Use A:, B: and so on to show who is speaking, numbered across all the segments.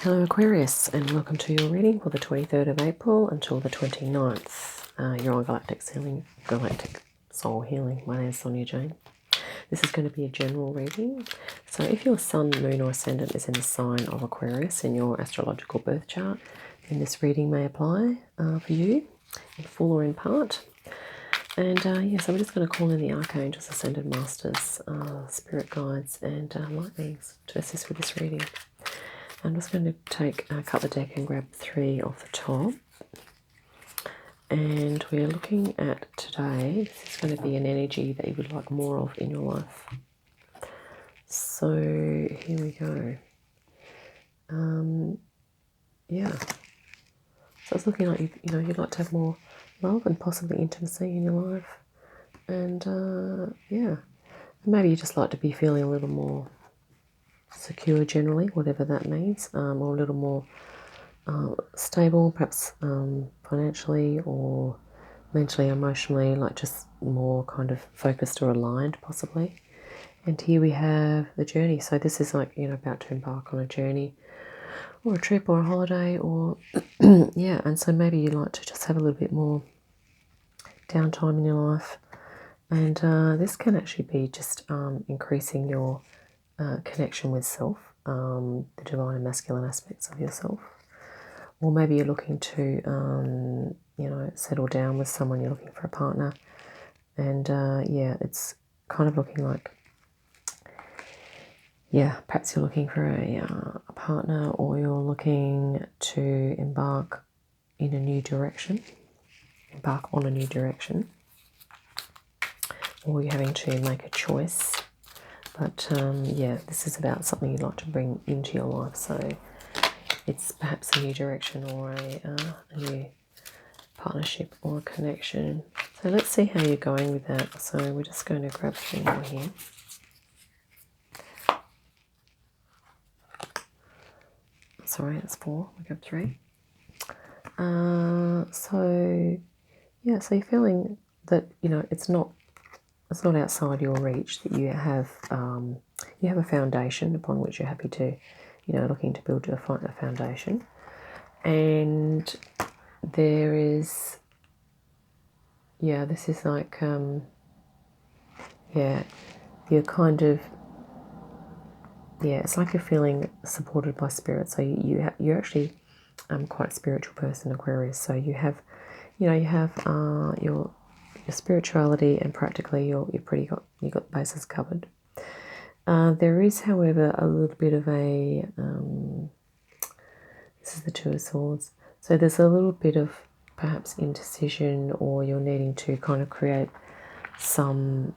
A: Hello Aquarius, and welcome to your reading for the 23rd of April until the 29th. You're on Galactic Soul Healing. My name is Sonia Jane. This is going to be a general reading. So if your sun, moon or ascendant is in the sign of Aquarius in your astrological birth chart, then this reading may apply for you in full or in part. And so we're just going to call in the Archangels, Ascended Masters, Spirit Guides and Light Beings to assist with this reading. I'm just going to cut the deck and grab 3 off the top. And we're looking at today, this is going to be an energy that you would like more of in your life. So here we go. So it's looking like you'd like to have more love and possibly intimacy in your life. And maybe you just like to be feeling a little more secure generally, whatever that means, or a little more stable, perhaps financially or mentally, emotionally, like just more kind of focused or aligned possibly. And here we have the journey. So this is like, about to embark on a journey or a trip or a holiday or, and so maybe you like to just have a little bit more downtime in your life. And this can actually be just increasing your connection with self, the divine and masculine aspects of yourself. Or maybe you're looking to, settle down with someone, you're looking for a partner. And it's kind of looking like, perhaps you're looking for a partner, or you're looking to embark on a new direction, or you're having to make a choice. But this is about something you'd like to bring into your life. So it's perhaps a new direction or a new partnership or a connection. So let's see how you're going with that. So we're just going to grab 3 more here. Sorry, that's 4. We grab 3. So you're feeling that it's not outside your reach, that you have a foundation upon which you're happy to, looking to build a foundation. And there is, this is like, you're kind of, it's like you're feeling supported by spirit. So you're actually quite a spiritual person, Aquarius. So you have your spirituality, and practically you've got the bases covered. There is, however, a little bit of a this is the 2 of Swords. So there's a little bit of perhaps indecision, or you're needing to kind of create some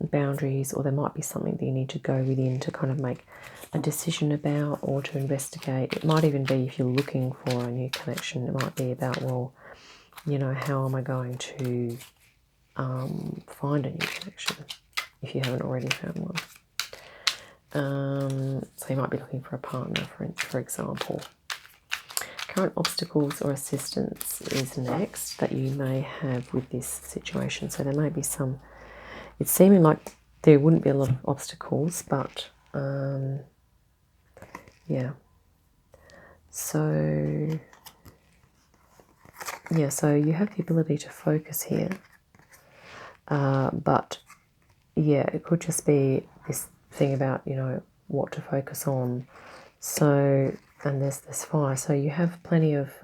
A: boundaries, or there might be something that you need to go within to kind of make a decision about, or to investigate. It might even be, if you're looking for a new connection, it might be about, well, how am I going to find a new connection if you haven't already found one. So you might be looking for a partner, for example. Current obstacles or assistance is next that you may have with this situation. So there may be some, it's seeming like there wouldn't be a lot of obstacles, but so you have the ability to focus here, but it could just be this thing about what to focus on. So, and there's this fire, so you have plenty of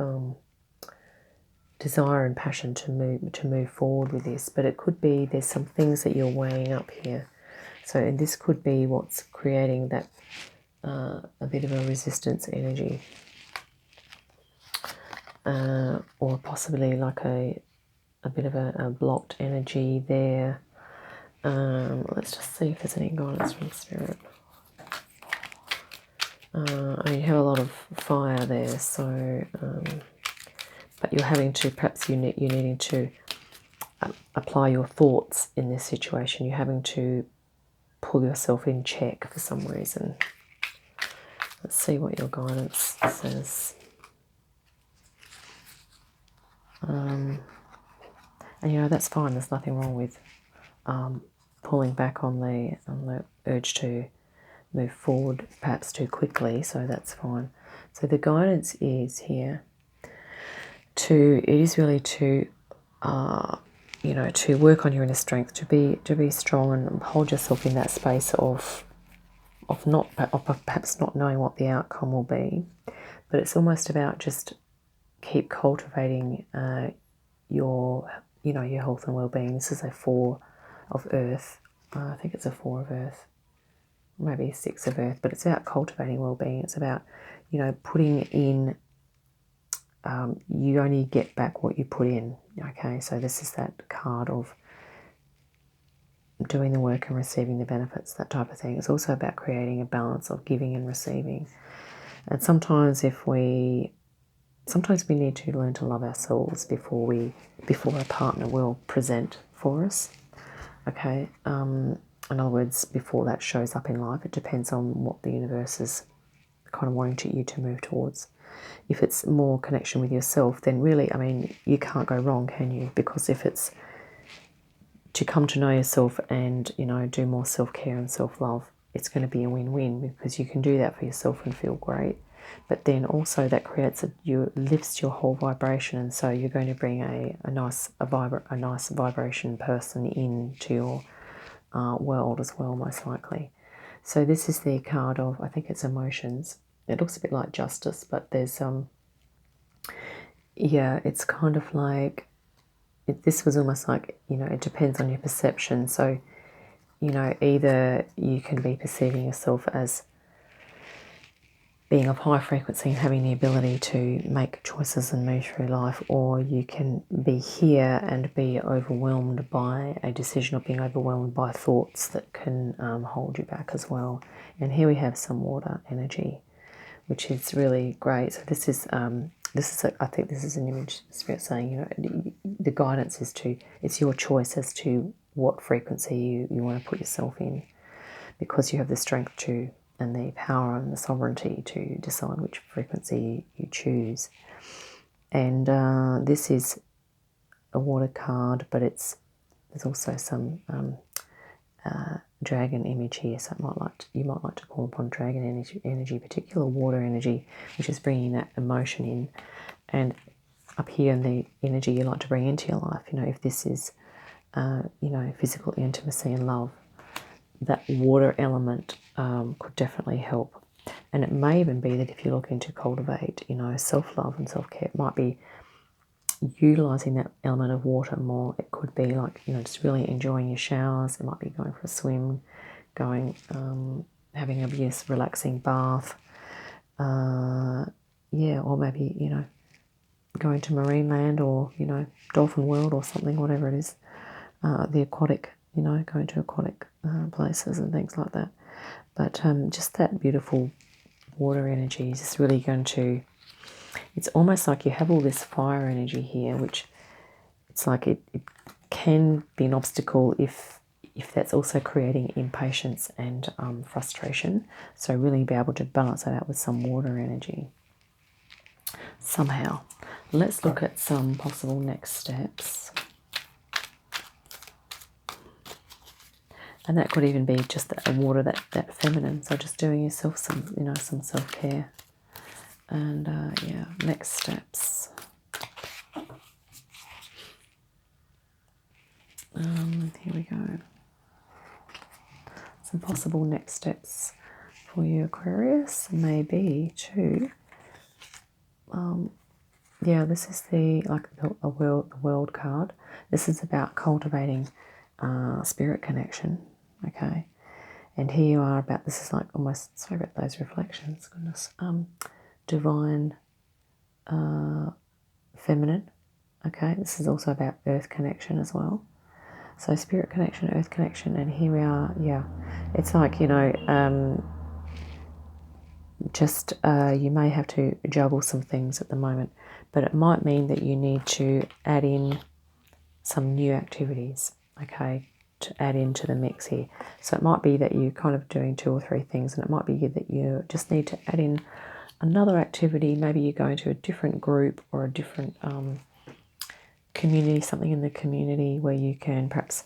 A: desire and passion to move forward with this, but it could be there's some things that you're weighing up here. So, and this could be what's creating that a bit of a resistance energy, or possibly like a bit of a blocked energy there. Let's just see if there's any guidance from Spirit. You have a lot of fire there, so but you're having to, perhaps you're needing to apply your thoughts in this situation. You're having to pull yourself in check for some reason. Let's see what your guidance says. And that's fine. There's nothing wrong with pulling back on the urge to move forward perhaps too quickly, so that's fine. So the guidance is here it is really to to work on your inner strength, to be strong and hold yourself in that space of perhaps not knowing what the outcome will be, but it's almost about just keep cultivating your health and well-being. This is a 4 of Earth. I think it's a 4 of Earth, maybe a 6 of Earth, but it's about cultivating well-being. It's about putting in. You only get back what you put in. Okay, so this is that card of doing the work and receiving the benefits, that type of thing. It's also about creating a balance of giving and receiving. And sometimes we need to learn to love ourselves before a partner will present for us. Okay, in other words, before that shows up in life. It depends on what the universe is kind of wanting you to move towards. If it's more connection with yourself, then really, I mean, you can't go wrong, can you? Because if it's to come to know yourself and, do more self-care and self-love, it's going to be a win-win, because you can do that for yourself and feel great. But then also that lifts your whole vibration, and so you're going to bring a nice vibration person into your world as well, most likely. So this is the card of, I think it's emotions. It looks a bit like justice, but there's it's kind of like this was almost like, it depends on your perception. So, either you can be perceiving yourself as being of high frequency and having the ability to make choices and move through life, or you can be here and be overwhelmed by a decision, or being overwhelmed by thoughts that can hold you back as well. And here we have some water energy, which is really great. So this is I think this is an image Spirit saying, the guidance is it's your choice as to what frequency you want to put yourself in, because you have the strength to, and the power and the sovereignty to decide which frequency you choose. And this is a water card, but there's also some dragon image here, so you might like to call upon dragon energy, particular water energy, which is bringing that emotion in. And up here in the energy you like to bring into your life, if this is physical intimacy and love, that water element could definitely help. And it may even be that if you're looking to cultivate self-love and self-care, it might be utilizing that element of water more. It could be like just really enjoying your showers. It might be going for a swim, having a relaxing bath, or maybe going to marine land, or dolphin world or something, whatever it is, the aquatic, going to aquatic places and things like that. But just that beautiful water energy is just really going to, it's almost like you have all this fire energy here, which it's like it can be an obstacle if that's also creating impatience and frustration. So really be able to balance that out with some water energy somehow. Let's look at some possible next steps. And that could even be just a water, that feminine. So just doing yourself some, some self-care. And next steps. Here we go. Some possible next steps for you, Aquarius, may be to, this is the world card. This is about cultivating spirit connection. Okay, and here you are about, this is like almost, sorry about those reflections, goodness, divine feminine. Okay, this is also about earth connection as well. So spirit connection, earth connection, and here we are. It's like you may have to juggle some things at the moment, but it might mean that you need to add in some new activities, okay, to add into the mix here. So it might be that you're kind of doing 2 or 3 things, and it might be that you just need to add in another activity. Maybe you go into a different group or a different community, something in the community where you can perhaps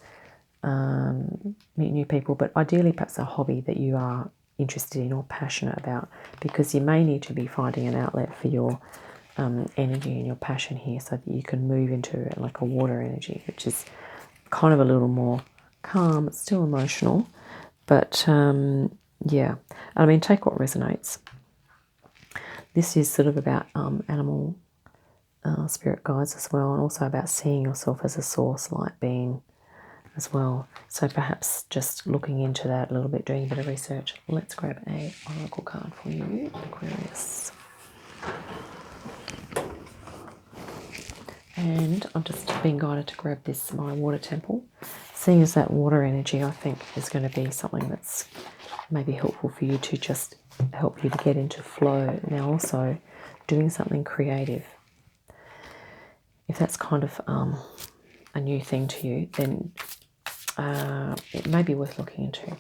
A: meet new people, but ideally perhaps a hobby that you are interested in or passionate about, because you may need to be finding an outlet for your energy and your passion here, so that you can move into like a water energy, which is kind of a little more calm. It's still emotional, but yeah. I mean, take what resonates. This is sort of about animal spirit guides as well, and also about seeing yourself as a source light being as well. So perhaps just looking into that a little bit, doing a bit of research. Let's grab a oracle card for you, Aquarius. And I'm just being guided to grab this, my water temple. Seeing as that water energy, I think, is going to be something that's maybe helpful for you to just help you to get into flow. Now also doing something creative. If that's kind of a new thing to you, then it may be worth looking into.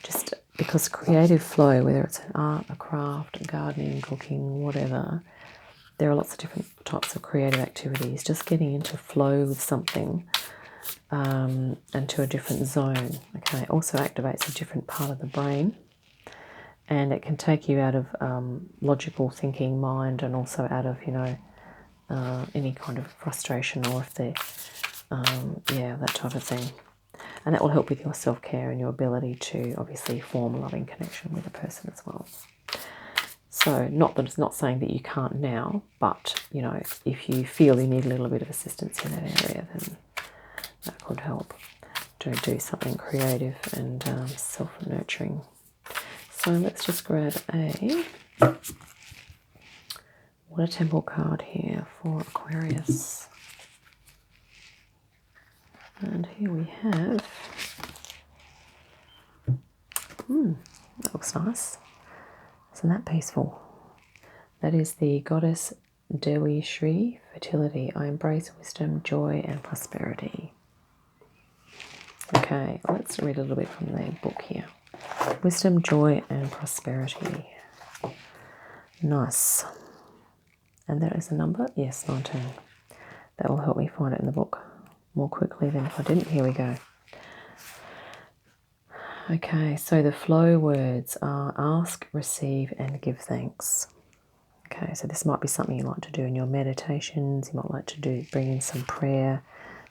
A: Just because creative flow, whether it's an art, a craft, gardening, cooking, whatever, there are lots of different types of creative activities. Just getting into flow with something and to a different zone. Okay, also activates a different part of the brain, and it can take you out of logical thinking mind, and also out of, you know, any kind of frustration, or if they're yeah, that type of thing. And that will help with your self-care and your ability to obviously form a loving connection with a person as well. So not that it's not saying that you can't now, but, you know, if you feel you need a little bit of assistance in that area, then that could help to do something creative and self-nurturing. So let's just grab a water temple card here for Aquarius. And here we have, that looks nice. Isn't that peaceful? That is the goddess Dewi Shri, fertility. I embrace wisdom, joy, and prosperity. Okay, let's read a little bit from the book here. Wisdom, joy, and prosperity. Nice. And that is a number? Yes, 19. That will help me find it in the book more quickly than if I didn't. Here we go. Okay, so the flow words are ask, receive, and give thanks. Okay, so this might be something you like to do in your meditations. You might like to bring in some prayer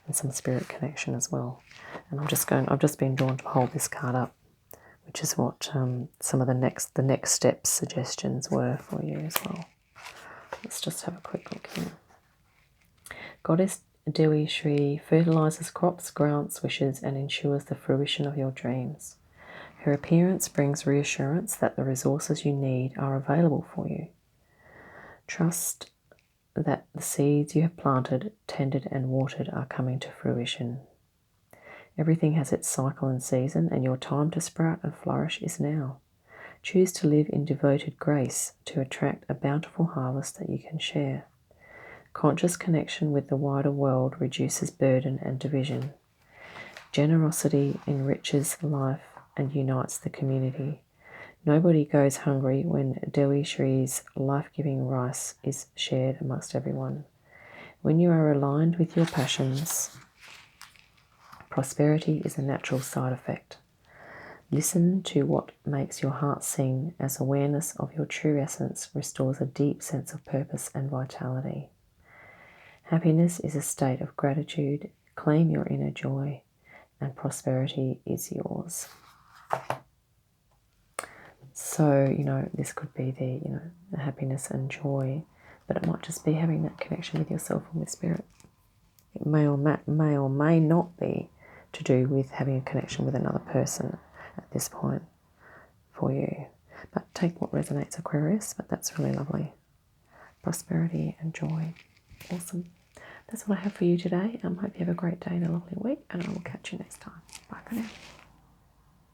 A: and some spirit connection as well. And I've just been drawn to hold this card up, which is what some of the next steps suggestions were for you as well. Let's just have a quick look here. Goddess Dewi Shri fertilizes crops, grants wishes, and ensures the fruition of your dreams. Her appearance brings reassurance that the resources you need are available for you. Trust that the seeds you have planted, tended, and watered are coming to fruition. Everything has its cycle and season, and your time to sprout and flourish is now. Choose to live in devoted grace to attract a bountiful harvest that you can share. Conscious connection with the wider world reduces burden and division. Generosity enriches life and unites the community. Nobody goes hungry when Dewi Shri's life-giving rice is shared amongst everyone. When you are aligned with your passions, prosperity is a natural side effect. Listen to what makes your heart sing, as awareness of your true essence restores a deep sense of purpose and vitality. Happiness is a state of gratitude. Claim your inner joy, and prosperity is yours. So, you know, this could be the happiness and joy, but it might just be having that connection with yourself and with spirit. It may or may not be to do with having a connection with another person at this point for you. But take what resonates, Aquarius, but that's really lovely. Prosperity and joy. Awesome. That's what I have for you today. I hope you have a great day and a lovely week, and I will catch you next time. Bye for now.